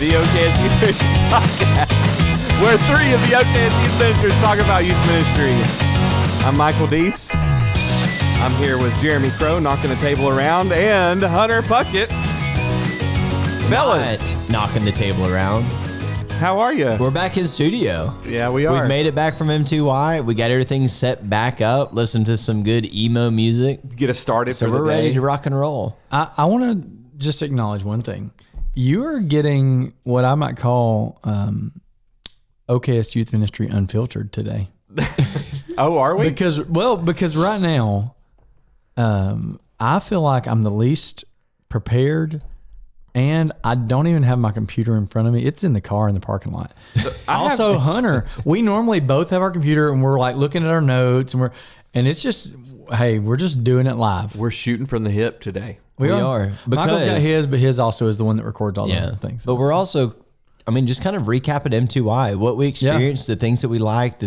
the OKS Youth Ministry Podcast, where three of the OKS Youth Ministers talk about youth ministry. I'm Michael Deese. I'm here with Jeremy Crow, knocking the table around, and Hunter Puckett. Fellas. Not knocking the table around. How are you? We're back in studio. Yeah, we are. We've made it back from M2Y. We got everything set back up. Listen to some good emo music. Get us started So for the we're ready day. to rock and roll. I want to just acknowledge one thing. You are getting what I might call OKS Youth Ministry Unfiltered today. Oh, are we? Because right now, I feel like I'm the least prepared, and I don't even have my computer in front of me. It's in the car in the parking lot. So also, Hunter, we normally both have our computer and we're like looking at our notes and it's just, hey, we're just doing it live. We're shooting from the hip today. We are. Michael's got his, but his also is the one that records all the things. But we're also, just kind of recapping M2Y, what we experienced, the things that we liked,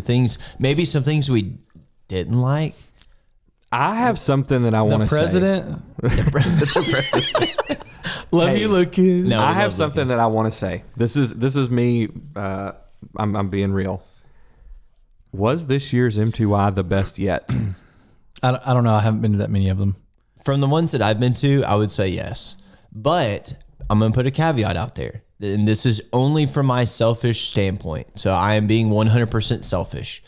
maybe some things we didn't like. I have something that I want to say. The president. Love you, Lucas. No, I have something that I want to say. This is me. I'm being real. Was this year's M2Y the best yet? I don't know. I haven't been to that many of them. From the ones that I've been to, I would say yes. But I'm going to put a caveat out there. And this is only from my selfish standpoint. So I am being 100% selfish.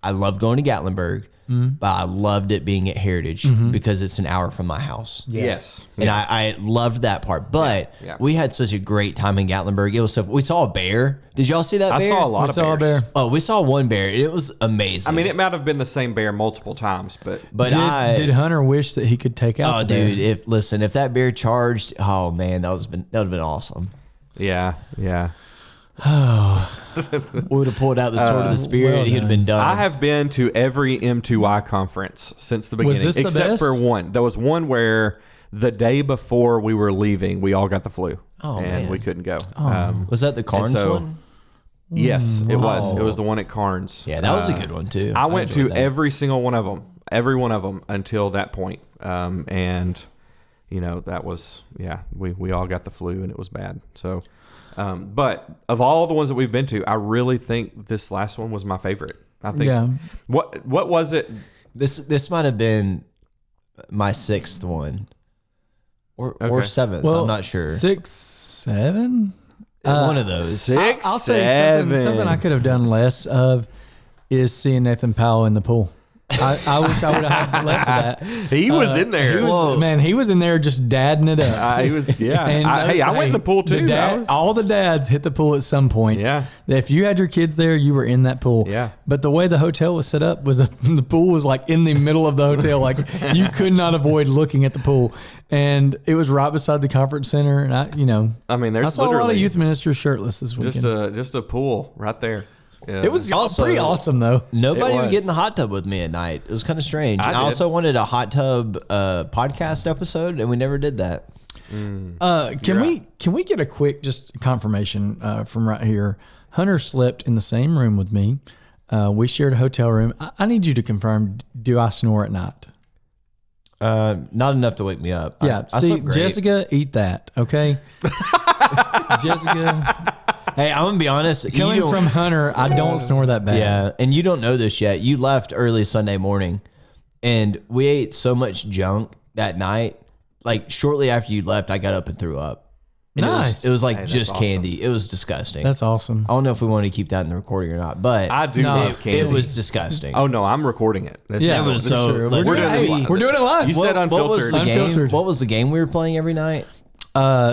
I love going to Gatlinburg, but I loved it being at Heritage because it's an hour from my house. Yeah. Yes. And I loved that part. But we had such a great time in Gatlinburg. It was so, we saw a bear. Did y'all see that bear? I saw a lot of bears. A bear. Oh, we saw one bear. It was amazing. I mean, it might have been the same bear multiple times, but did Hunter wish that he could take out the bear? Dude, if that bear charged, oh man, that would have been awesome. Yeah. We would have pulled out the sword of the spirit. He would have been done. I have been to every M2Y conference since the beginning, Was this the except best? for one. There was one where the day before we were leaving, we all got the flu, and we couldn't go. Was that the Carnes one? Yes, it was. It was the one at Carnes. Yeah, that was a good one too. I went to every single one of them, until that point. And that was we all got the flu and it was bad. So. But of all the ones that we've been to, I really think this last one was my favorite. I think. Yeah. What was it? This might have been my sixth one, or seventh. Well, I'm not sure. 6, 7. One of those. 6, I'll 7. say something I could have done less of is seeing Nathan Powell in the pool. I wish I would have had less of that. He was in there. He was in there just dadding it up. He was, And, I went in the pool too. All the dads hit the pool at some point. Yeah. If you had your kids there, you were in that pool. Yeah. But the way the hotel was set up was the pool was like in the middle of the hotel. Like you could not avoid looking at the pool. And it was right beside the conference center. And there's I saw a lot of youth ministers shirtless this weekend. Just a pool right there. Yeah. It was pretty awesome, though. Nobody would get in the hot tub with me at night. It was kind of strange. I also wanted a hot tub podcast episode, and we never did that. Can we get a quick just confirmation from right here? Hunter slept in the same room with me. We shared a hotel room. I need you to confirm, do I snore at night? Not enough to wake me up. Yeah. I slept great. Jessica, eat that, okay? Jessica... Hey, I'm gonna be honest. Coming from Hunter, I don't snore that bad. Yeah, and you don't know this yet. You left early Sunday morning, and we ate so much junk that night. Like shortly after you left, I got up and threw up. And nice. It was like just candy. It was disgusting. That's awesome. I don't know if we want to keep that in the recording or not, but I do love candy. It was disgusting. Oh no, I'm recording it. It was so. We're doing it live. You said unfiltered. What was the game we were playing every night?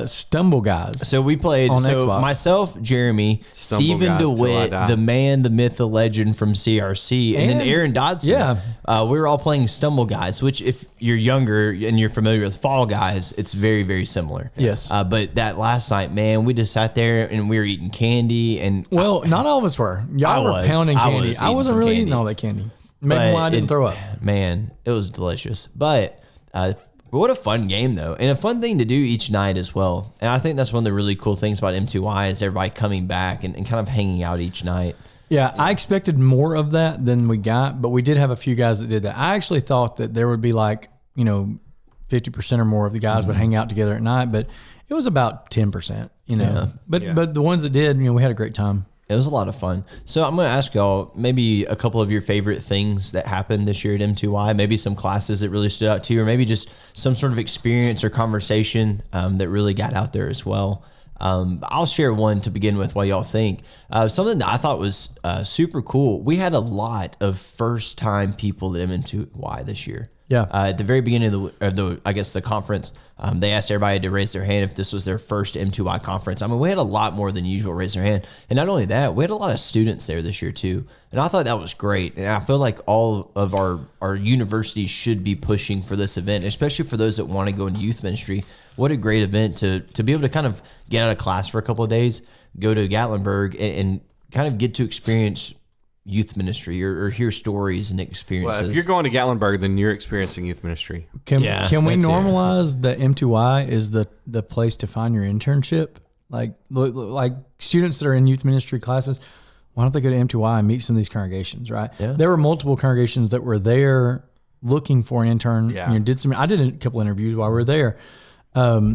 Stumble Guys. So we played on Xbox. Myself, Jeremy, Stephen DeWitt, the man, the myth, the legend from CRC, and then Aaron Dodson. Yeah. We were all playing Stumble Guys, which if you're younger and you're familiar with Fall Guys, it's very, very similar. Yes. But that last night, man, we just sat there and we were eating candy. And not all of us were. Y'all were pounding candy. I wasn't really eating all that candy. Maybe why I didn't throw up. Man, it was delicious. But what a fun game, though, and a fun thing to do each night as well. And I think that's one of the really cool things about M2Y is everybody coming back and kind of hanging out each night. Yeah, I expected more of that than we got, but we did have a few guys that did that. I actually thought that there would be 50% or more of the guys would hang out together at night, but it was about 10%, you know. Yeah. But the ones that did, you know, we had a great time. It was a lot of fun. So I'm going to ask y'all maybe a couple of your favorite things that happened this year at M2Y, maybe some classes that really stood out to you, or maybe just some sort of experience or conversation that really got out there as well. I'll share one to begin with while y'all think. Something that I thought was super cool. We had a lot of first-time people at M2Y this year. Yeah. At the very beginning of the conference, they asked everybody to raise their hand if this was their first M2Y conference. I mean, we had a lot more than usual raise their hand. And not only that, we had a lot of students there this year too. And I thought that was great. And I feel like all of our universities should be pushing for this event, especially for those that want to go into youth ministry. What a great event to be able to kind of get out of class for a couple of days, go to Gatlinburg and kind of get to experience youth ministry or hear stories and experiences. Well, if you're going to Gatlinburg, then you're experiencing youth ministry. Can we that's normalize that M2Y is the place to find your internship? Like students that are in youth ministry classes, why don't they go to M2Y and meet some of these congregations, right? Yeah. There were multiple congregations that were there looking for an intern. Yeah. You know, I did a couple interviews while we were there. I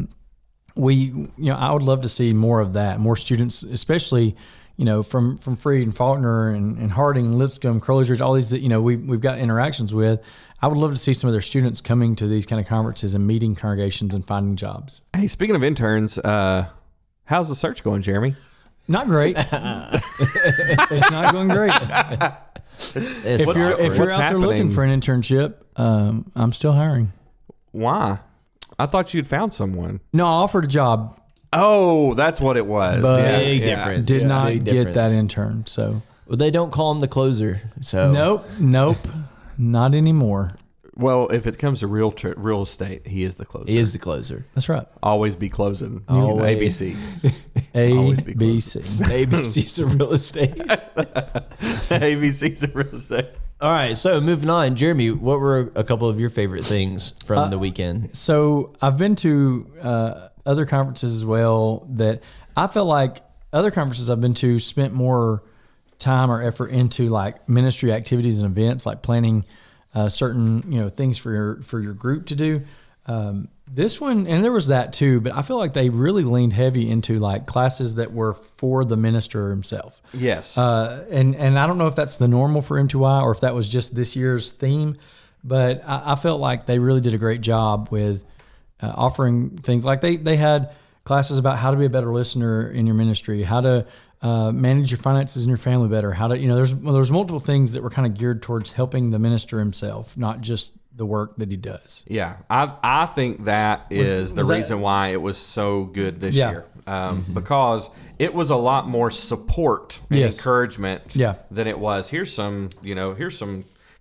would love to see more of that, more students, especially, you know, from Freed and Faulkner and Harding and Lipscomb, Crowley's Ridge, all these that, you know, we've got interactions with. I would love to see some of their students coming to these kind of conferences and meeting congregations and finding jobs. Hey, speaking of interns, how's the search going, Jeremy? Not great. It's not going great. If you're out there looking for an internship, I'm still hiring. Why? I thought you'd found someone. No, I offered a job. Oh, that's what it was. But big difference. Did not Big get difference. that intern. So Well, they don't call him the closer. So nope, not anymore. Well, if it comes to real estate, he is the closer. he is the closer. That's right. Always be closing. Always. ABC. A, be B, close. C. ABC's of real estate. ABC's a real estate. All right, so moving on. Jeremy, what were a couple of your favorite things from the weekend? So I've been to other conferences as well that I felt like other conferences I've been to spent more time or effort into like ministry activities and events, like planning certain, you know, things for your group to do. This one, and there was that too, but I feel like they really leaned heavy into like classes that were for the minister himself. Yes. And I don't know if that's the normal for M2Y or if that was just this year's theme, but I felt like they really did a great job with offering things like they had classes about how to be a better listener in your ministry, how to manage your finances and your family better, how to, you know, there's multiple things that were kind of geared towards helping the minister himself, not just the work that he does. Yeah, I think that is the was that- reason why it was so good this Yeah. year, because it was a lot more support and Yes. encouragement Yeah. than it was. Here's some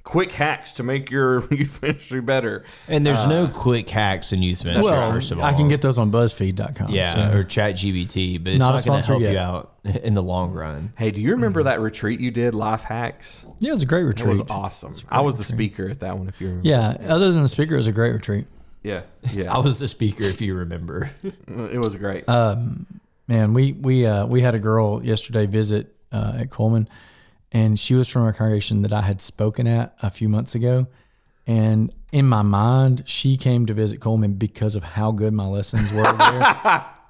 quick hacks to make your youth ministry better. And there's no quick hacks in youth ministry, Well, first of all. I can get those on BuzzFeed.com. Yeah, so. or ChatGPT, but it's Not a not going to sponsor help you yet. out in the long run. Hey, do you remember that retreat you did, Life Hacks? Yeah, it was a great It retreat. was awesome. I was the speaker at that one, if you remember. Yeah, other than the speaker, it was a great retreat. Yeah. I was the speaker, if you remember. It was great. Man, we had a girl yesterday visit at Coleman, and she was from a congregation that I had spoken at a few months ago. And in my mind, she came to visit Coleman because of how good my lessons were there.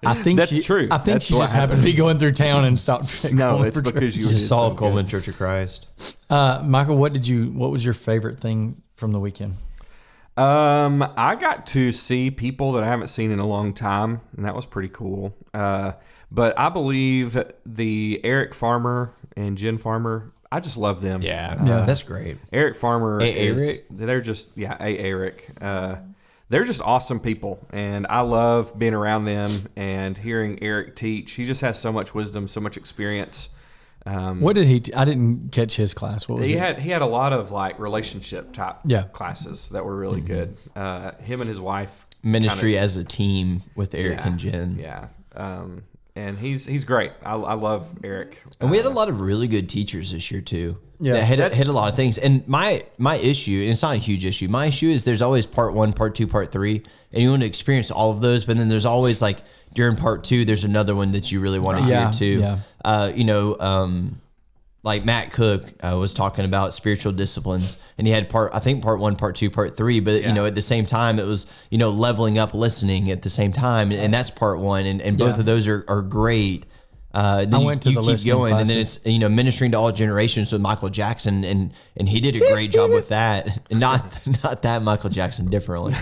I think That's true. I think That's she what just happened to be going through town and stopped. at No, Coleman it's for because church. you were Just saw so Coleman good. Church of Christ. Michael, what was your favorite thing from the weekend? I got to see people that I haven't seen in a long time, and that was pretty cool. But I believe the Eric Farmer and Jen Farmer, I just love them. Yeah, that's great. Eric Farmer Eric? they're just, Eric. They're just awesome people, and I love being around them and hearing Eric teach. He just has so much wisdom, so much experience. What did he? I didn't catch his class. What was He it? had a lot of like relationship type Yeah. classes that were really good. Him and his wife Ministry as a team with Eric and Jen. Yeah. And he's great. I love Eric. And we had a lot of really good teachers this year too. Yeah. that hit a lot of things. And my issue, and it's not a huge issue. My issue is there's always part 1, part 2, part 3, and you want to experience all of those. But then there's always like during part 2, there's another one that you really want to hear too. Yeah. like Matt Cook was talking about spiritual disciplines, and he had part 1, part 2, part 3, but at the same time it was leveling up listening at the same time, and that's part 1, and both of those are great. Then I went to the keep going, classes. And then it's ministering to all generations with Michael Jackson, and he did a great job with that. Not that Michael Jackson, differently.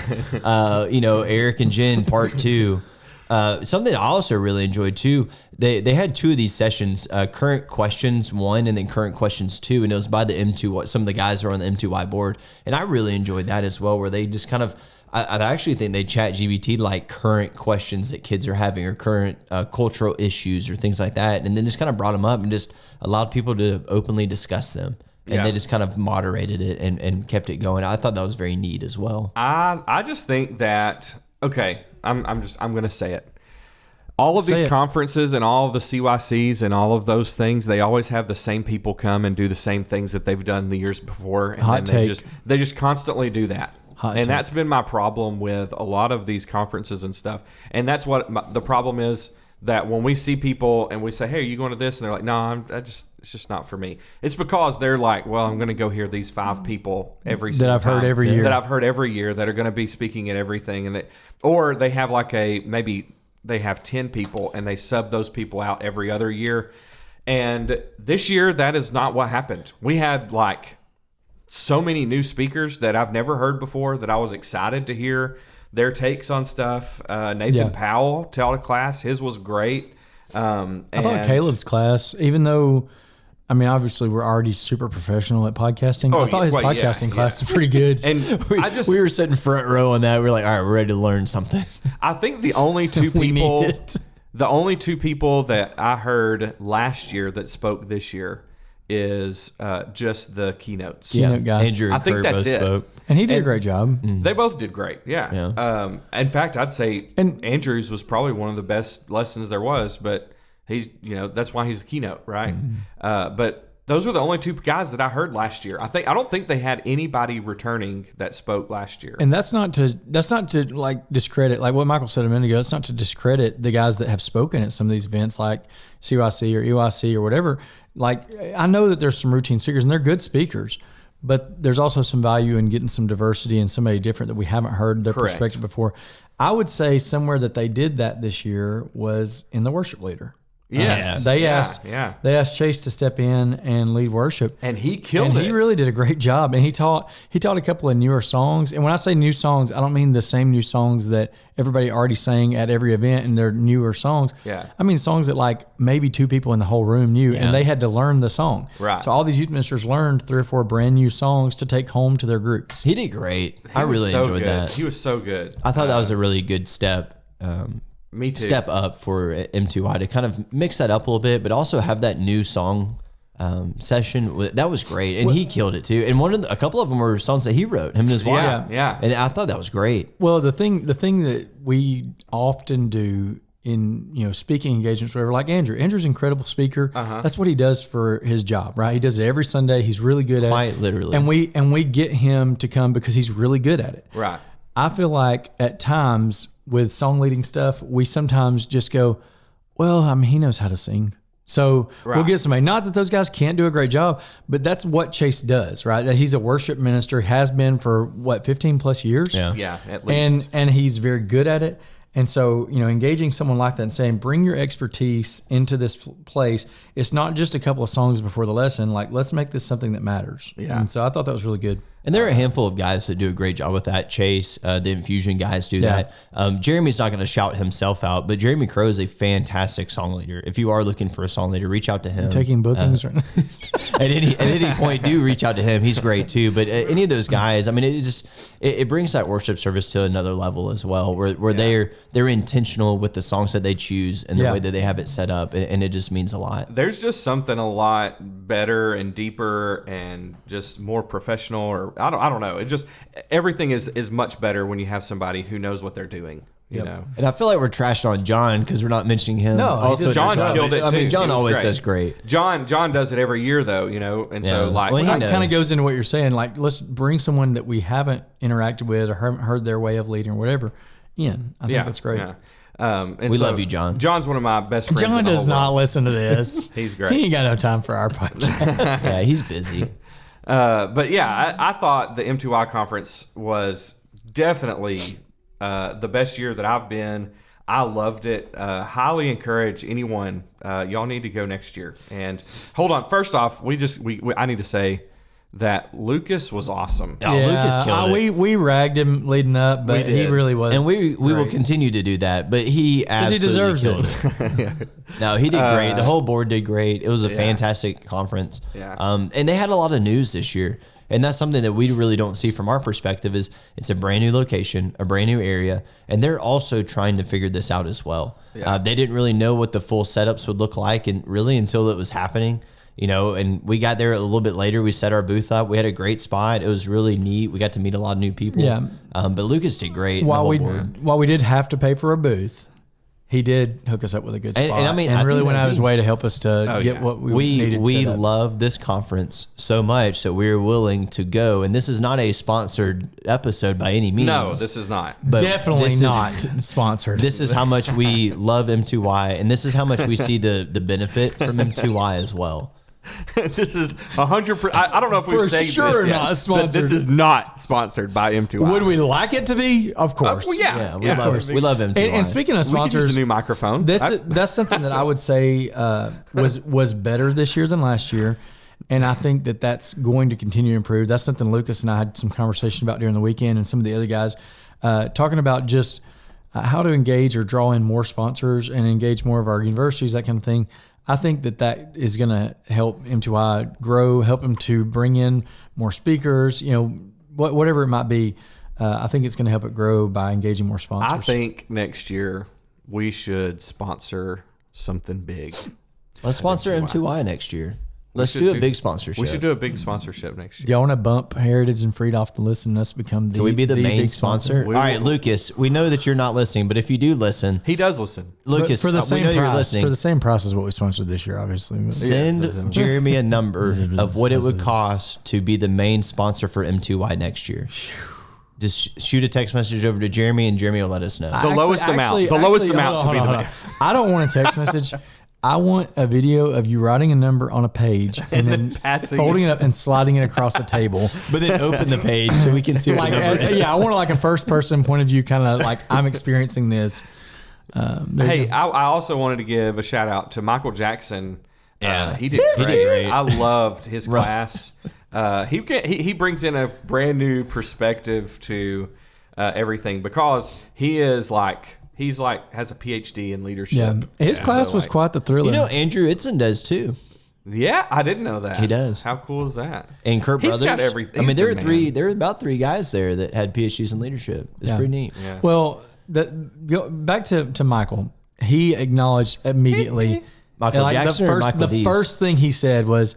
Eric and Jen part 2. Something I also really enjoyed too. They had 2 of these sessions, current questions 1 and then current questions 2, and it was by the M2Y. Some of the guys are on the M2Y board, and I really enjoyed that as well, where they just kind of. I actually think they chat GBT like current questions that kids are having, or current cultural issues or things like that, and then just kind of brought them up and just allowed people to openly discuss them. And they just kind of moderated it and kept it going. I thought that was very neat as well. I just think that I'm going to say it. All of these conferences and all of the CYCs and all of those things, they always have the same people come and do the same things that they've done the years before, and then they just constantly do that. That's been my problem with a lot of these conferences and stuff. And that's what the problem is, that when we see people and we say, "Hey, are you going to this?" and they're like, "No, it's just not for me." It's because they're like, "Well, I'm going to go hear these 5 people that I've heard every year that are going to be speaking at everything," or they have maybe they have 10 people and they sub those people out every other year. And this year, that is not what happened. We had so many new speakers that I've never heard before that I was excited to hear their takes on stuff. Nathan Powell taught a class. His was great. I thought Caleb's class, even though, obviously we're already super professional at podcasting. I thought his podcasting class was pretty good. And we were sitting front row on that. We were like, all right, we're ready to learn something. I think the only 2 people, that I heard last year that spoke this year is just the keynotes. Keynote guy. Andrew and I think Kurt that's both it. spoke. And he did a great job. They both did great. Yeah. In fact, I'd say Andrew's was probably one of the best lessons there was, but he's, that's why he's the keynote, right? But those were the only 2 guys that I heard last year. I don't think they had anybody returning that spoke last year. And that's not to discredit, like what Michael said a minute ago. It's not to discredit the guys that have spoken at some of these events like CYC or EYC or whatever. I know that there's some routine speakers and they're good speakers, but there's also some value in getting some diversity and somebody different that we haven't heard their perspective before. I would say somewhere that they did that this year was in the worship leader. Yes. They asked Chase to step in and lead worship. And he killed it. He really did a great job. And he taught a couple of newer songs. And when I say new songs, I don't mean the same new songs that everybody already sang at every event and they're newer songs. Yeah. I mean songs that maybe 2 people in the whole room knew and they had to learn the song. Right. So all these youth ministers learned 3 or 4 brand new songs to take home to their groups. He did great. I really enjoyed that. He was so good. I thought that was a really good step. Me too. Step up for M2Y to kind of mix that up a little bit, but also have that new song session. That was great, and he killed it too. And a couple of them were songs that he wrote, him and his wife. Yeah. And I thought that was great. Well, the thing that we often do in speaking engagements, whatever, like Andrew's an incredible speaker. That's what he does for his job, right? He does it every Sunday. He's really good at it. Quite literally. And we get him to come because he's really good at it. Right. I feel like at times with song leading stuff, we sometimes just go, well, he knows how to sing. So we'll get somebody. Not that those guys can't do a great job, but that's what Chase does, right? That he's a worship minister, has been for 15 plus years? Yeah, at least. And he's very good at it. And so, engaging someone like that and saying, bring your expertise into this place. It's not just a couple of songs before the lesson. Let's make this something that matters. Yeah. And so I thought that was really good. And there are a handful of guys that do a great job with that. Chase, the Infusion guys do that. Jeremy's not going to shout himself out, but Jeremy Crow is a fantastic song leader. If you are looking for a song leader, reach out to him. Taking bookings right now. At any point, do reach out to him. He's great too. But any of those guys, it brings that worship service to another level as well, where they're intentional with the songs that they choose and the way that they have it set up, and it just means a lot. There's just something a lot better and deeper and just more professional, or I don't know. It just, everything is much better when you have somebody who knows what they're doing. You know, and I feel like we're trashing on John because we're not mentioning him. No, also John killed it too. John always does great. John does it every year though, and so that kind of goes into what you're saying. Let's bring someone that we haven't interacted with or haven't heard their way of leading or whatever in. I think that's great. And we love you, John. John's one of my best friends. John in the does whole not world. listen to this. He's great. He ain't got no time for our podcast. Yeah, he's busy. But yeah, I thought the M2Y conference was definitely the best year that I've been. I loved it. Highly encourage anyone. Y'all need to go next year. And hold on. First off, I need to say that Lucas was awesome. Oh, Lucas killed it. We ragged him leading up, but he really was. And we will continue to do that, but he absolutely deserves killed it. it. No, he did great. The whole board did great. It was a fantastic conference. Yeah. And they had a lot of news this year. And that's something that we really don't see from our perspective is it's a brand new location, a brand new area, and they're also trying to figure this out as well. Yeah. They didn't really know what the full setups would look like and really until it was happening. And we got there a little bit later. We set our booth up. We had a great spot. It was really neat. We got to meet a lot of new people. Yeah. But Lucas did great. While we did have to pay for a booth, he did hook us up with a good spot. And I mean, I really think went that out of his means- way to help us to get what we needed. We set up. love this conference so much that we're willing to go. And this is not a sponsored episode by any means. No, this is not. But Definitely this is- not sponsored. This is how much we love M2Y, and this is how much we see the benefit from M2Y as well. This is 100%. I don't know if For we've said sure this yet, not but sponsored. this is not sponsored by M2Y. Would we like it to be? Of course. Well, Yeah, we love M2Y. And speaking of We could use sponsors, a new microphone. that's something that I would say was better this year than last year, and I think that that's going to continue to improve. That's something Lucas and I had some conversation about during the weekend, and some of the other guys talking about just how to engage or draw in more sponsors and engage more of our universities, that kind of thing. I think that is going to help M2I grow, help them to bring in more speakers, whatever it might be. I think it's going to help it grow by engaging more sponsors. I think next year we should sponsor something big. Let's sponsor M2Y next year. Let's should do a big sponsorship. We should do a big sponsorship next year. Do y'all want to bump Heritage and Freed off the list and us become the Can we be the main big sponsor? We All right, will- Lucas, we know that you're not listening, but if you do listen, He does listen. Lucas, for the we same know you're price, listening. for the same price as what we sponsored this year, obviously. Send Jeremy a number of what it would cost to be the main sponsor for M2Y next year. Just shoot a text message over to Jeremy, and Jeremy will let us know. The lowest amount. The lowest amount to be the main. I don't want a text message. I want a video of you writing a number on a page and then passing folding it up and sliding it across the table. But then open the page so we can see what Like, the number is. yeah, I want like a first person point of view, kind of like I'm experiencing this. Hey, I also wanted to give a shout out to Michael Jackson. Yeah. He did He great. did great. I loved his class. He brings in a brand new perspective to everything because he's has a PhD in leadership. Yeah, his class was quite the thriller. Andrew Itzen does too. Yeah, I didn't know that. He does. How cool is that? And Kurt He's Brothers. got everything. I mean, there He's were the man. there were about three guys there that had PhDs in leadership. It's Yeah. pretty neat. Yeah. Well, go back to Michael. He acknowledged immediately. Michael Jackson or Michael The D's? first thing he said was,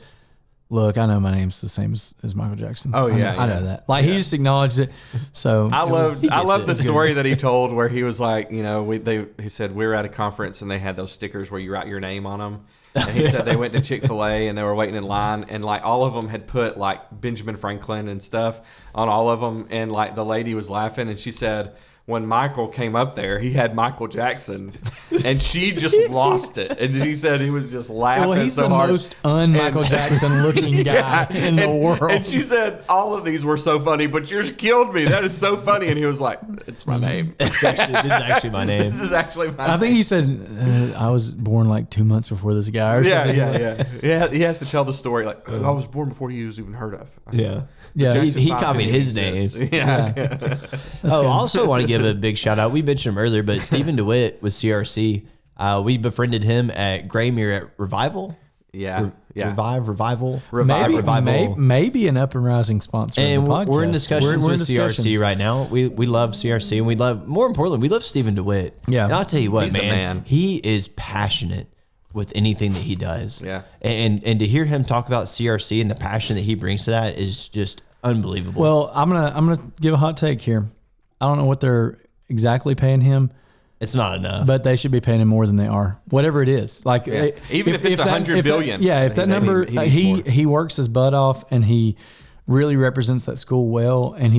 "Look, I know my name's the same as Michael Jackson's. Oh, I yeah, know, I know that." Like he just acknowledged it. So I love it. the story that he told where he was like, he said we were at a conference and they had those stickers where you write your name on them. And he said they went to Chick-fil-A and they were waiting in line and like all of them had put like Benjamin Franklin and stuff on all of them. And like the lady was laughing and she said, when Michael came up there, he had Michael Jackson, and she just lost it. And he said he was just laughing well, he's so the hard. most un-Michael Jackson looking guy in the world. And she said, all of these were so funny, but yours killed me. That is so funny. And he was like, it's my name. This is actually my name. This is actually my I name. think he said, I was born like 2 months before this guy or Yeah, something. yeah. He has to tell the story like, I was born before he was even heard of. Yeah. Yeah. Jackson He 5 copied didn't his exist. name. Yeah. I also want to give a big shout out. We mentioned him earlier, but Stephen DeWitt with CRC. We befriended him at Graymere at Revival. Yeah. Yeah. Revival. Maybe an up and rising sponsor. And of the podcast. we're in discussions We're in with discussions. CRC right now. We love CRC, and we love, more importantly, we love Stephen DeWitt. Yeah. And I'll tell you what, He's the man. he is passionate with anything that he does. Yeah. And to hear him talk about CRC and the passion that he brings to that is just unbelievable. Well, I'm gonna give a hot take here. I don't know what they're exactly paying him, it's not enough. but they should be paying him more than they are. Whatever it is, like Even if it's 100 billion. If that number, he needs more. he works his butt off and he really represents that school well, and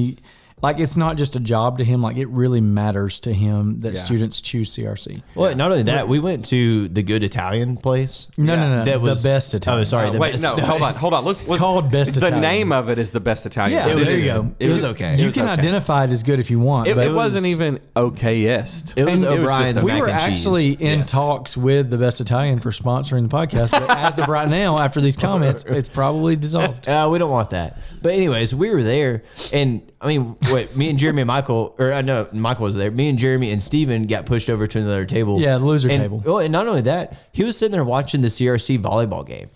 like it's not just a job to him. Like it really matters to him that Yeah. students choose CRC. Well, not only that, we went to the good Italian place. No. That was the best Italian. Oh, sorry. the Wait, best, no, hold on. Let's called Best The Italian. name of it is the best Italian. Yeah, It was- there you go. it was okay. You It was can okay. identify it as good if you want. It, but it wasn't even okayest. It was And it was O'Brien's just- we mac were and cheese. actually in Yes. talks with the Best Italian for sponsoring the podcast, but as of right now, after these comments, it's probably dissolved. We don't want that. But anyways, we were there, and I mean, me and Jeremy and Michael, or no, Michael was there. Me and Jeremy and Steven got pushed over to another table. Yeah, the loser and, table. Well, and not only that, he was sitting there watching the CRC volleyball game.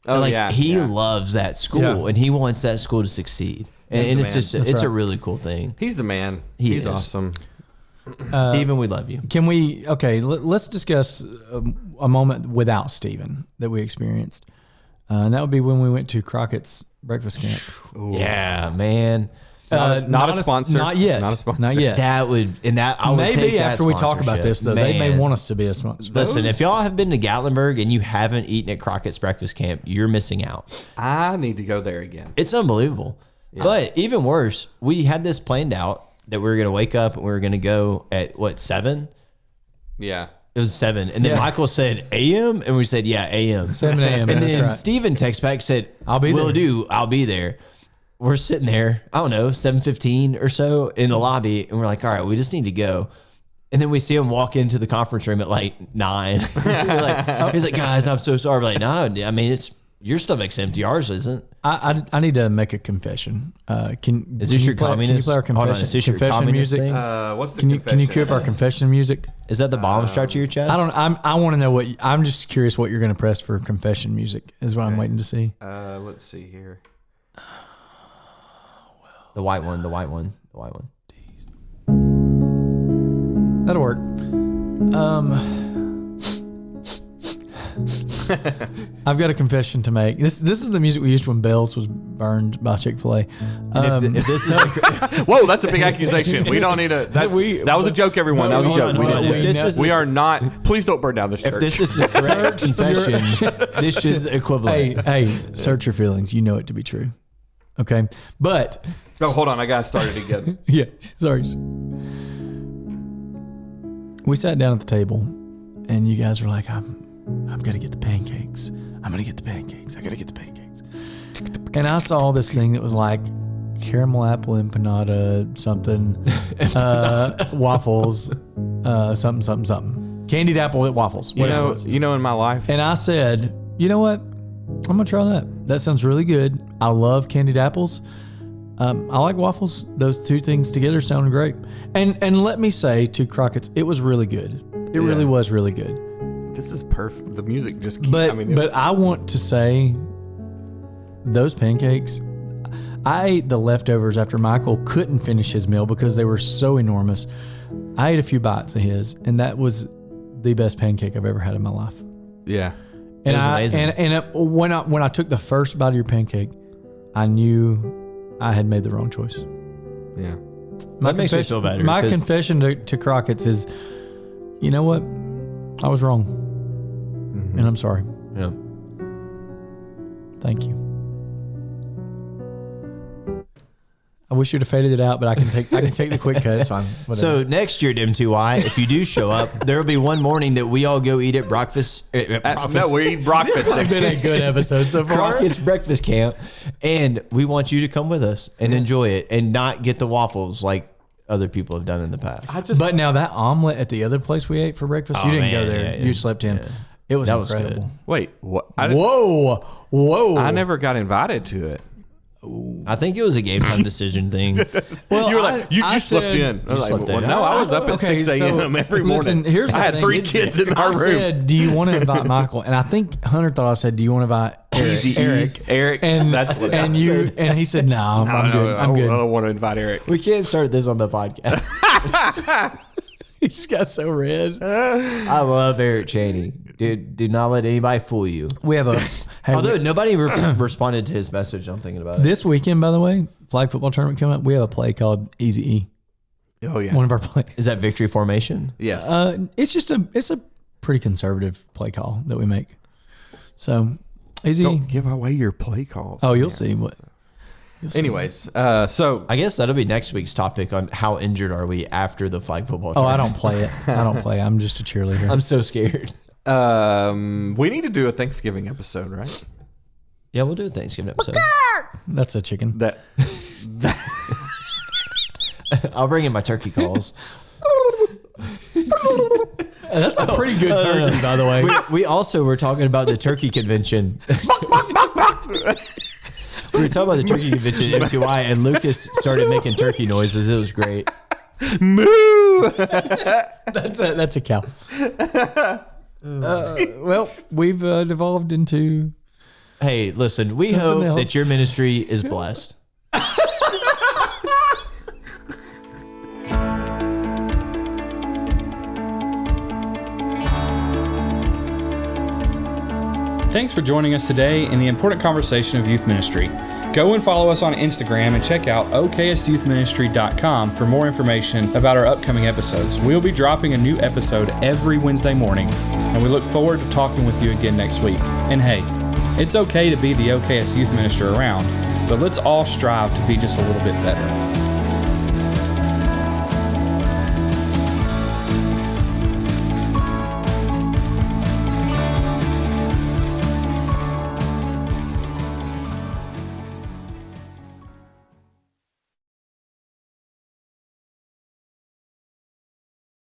Oh, And, like yeah, he yeah. loves that school, Yeah. and he wants that school to succeed. And the it's man. just That's it's a right. really cool thing. He's the man. He He's is. awesome. Steven, we love you. Can we? Okay, let's discuss a moment without Steven that we experienced, and that would be when we went to Crockett's breakfast camp. Yeah, man. Not a sponsor. Not yet. Not a sponsor. Not yet. That would I would take Maybe that after we talk about sponsorship. this, though, they may Man. want us to be a sponsor. Listen, if y'all have been to Gatlinburg and you haven't eaten at Crockett's breakfast camp, you're missing out. I need to go there again. It's unbelievable. But even worse, we had this planned out that we were going to wake up and we were going to go at what, 7? Yeah. It was 7. And then Yeah. Michael said AM and we said, yeah, AM. 7 a.m. And that's then right. Steven texts back, said, I'll be will there. do. I'll be there. We're sitting there, I don't know, 7:15 or so in the lobby. And we're like, all right, we just need to go. And then we see him walk into the conference room at like 9. He's like, guys, I'm so sorry. We're like, no, I mean, it's your stomach's empty. Ours isn't. I need to make a confession. Is this your Can you communist? play our Hold on, confession, is this your confession communist music? thing? What's the Can you confession? cue up our confession music? Is that the bomb strapped to your chest? I want to know what I'm just curious what you're going to press for confession music is what I'm waiting to see. Let's see here. The white one. That'll work. I've got a confession to make. This is the music we used when Bell's was burned by Chick-fil-A. If this is Whoa, that's a big accusation. We don't need to. That was a joke, everyone. That was a Hold joke. on, We hold on. didn't- If this is we are not. Please don't burn down this church. if this is the correct confession, this is equivalent. Hey, search your feelings. You know it to be true. Okay, but Oh, hold on. I got started again. yeah, sorry. We sat down at the table, and you guys were like, I've got to get the pancakes. I'm going to get the pancakes. I got to get the pancakes. And I saw this thing that was like caramel apple empanada, something, waffles, something. Candied apple with waffles. Whatever it was. You know, in my life, And I said, you know what? I'm going to try that. That sounds really good. I love candied apples. I like waffles. Those two things together sound great. And let me say to Crockett's, it was really good. It really was really good. this is perfect. The music just. Keeps, But I mean, but I want to say those pancakes, I ate the leftovers after Michael couldn't finish his meal because they were so enormous. I ate a few bites of his, and that was the best pancake I've ever had in my life. yeah. And It was I amazing. when I took the first bite of your pancake, I knew I had made the wrong choice. Yeah. That makes me feel better. My 'cause confession to Crockett's is, you know what? I was wrong, Mm-hmm. and I'm sorry. yeah. Thank you. I wish you'd have faded it out, but I can take the quick cut. It's fine. Whatever. So next year at M2Y, if you do show up, there will be one morning that we all go eat at breakfast. No, we eat breakfast. it's been a good episode so far. Crockett's breakfast camp, and we want you to come with us and enjoy it, and not get the waffles like other people have done in the past. But now that omelet at the other place we ate for breakfast, Oh, you didn't man, go there. yeah, yeah. You slept in. It was That was incredible. Wait, what? Whoa. I never got invited to it. I think it was a game time decision thing. Well, You were like, you slept said- in. I was like, slept well, in. no, I was up at Okay, 6 a.m. every listen, morning. here's the I had thing. 3 kids in our I room. said, do you want to invite Michael? And I think Hunter thought I said, do you want to invite Easy Eric? And that's what and you said. and he said, no, I'm good. I'm I good. don't want to invite Eric. We can't start this on the podcast. He just got so red. I love Eric Chaney. Dude, do not let anybody fool you. We have a hey, Although nobody responded to his message, I'm thinking about it. this weekend, by the way, flag football tournament coming up. We have a play called Easy E. Oh yeah. One of our plays. Is that victory formation? Yes. It's a pretty conservative play call that we make. So Easy E. Don't give away your play calls. Oh, you'll man. see what. Anyways, so I guess that'll be next week's topic on how injured are we after the flag football. Oh, I don't play it. I don't play. I'm just a cheerleader. I'm so scared. we need to do a Thanksgiving episode, right? Yeah, we'll do a Thanksgiving episode. That's a chicken. That I'll bring in my turkey calls. That's a pretty good turkey, by the way. We also were talking about the turkey convention. We were talking about the turkey convention at M2Y, and Lucas started making turkey noises. It was great. moo. That's a cow. Well, we've devolved into. Hey, listen, we Something hope else. that your ministry is blessed. Thanks for joining us today in the important conversation of youth ministry. Go and follow us on Instagram and check out oksyouthministry.com for more information about our upcoming episodes. We'll be dropping a new episode every Wednesday morning, and we look forward to talking with you again next week. And hey, it's okay to be the OKS youth minister around, but let's all strive to be just a little bit better.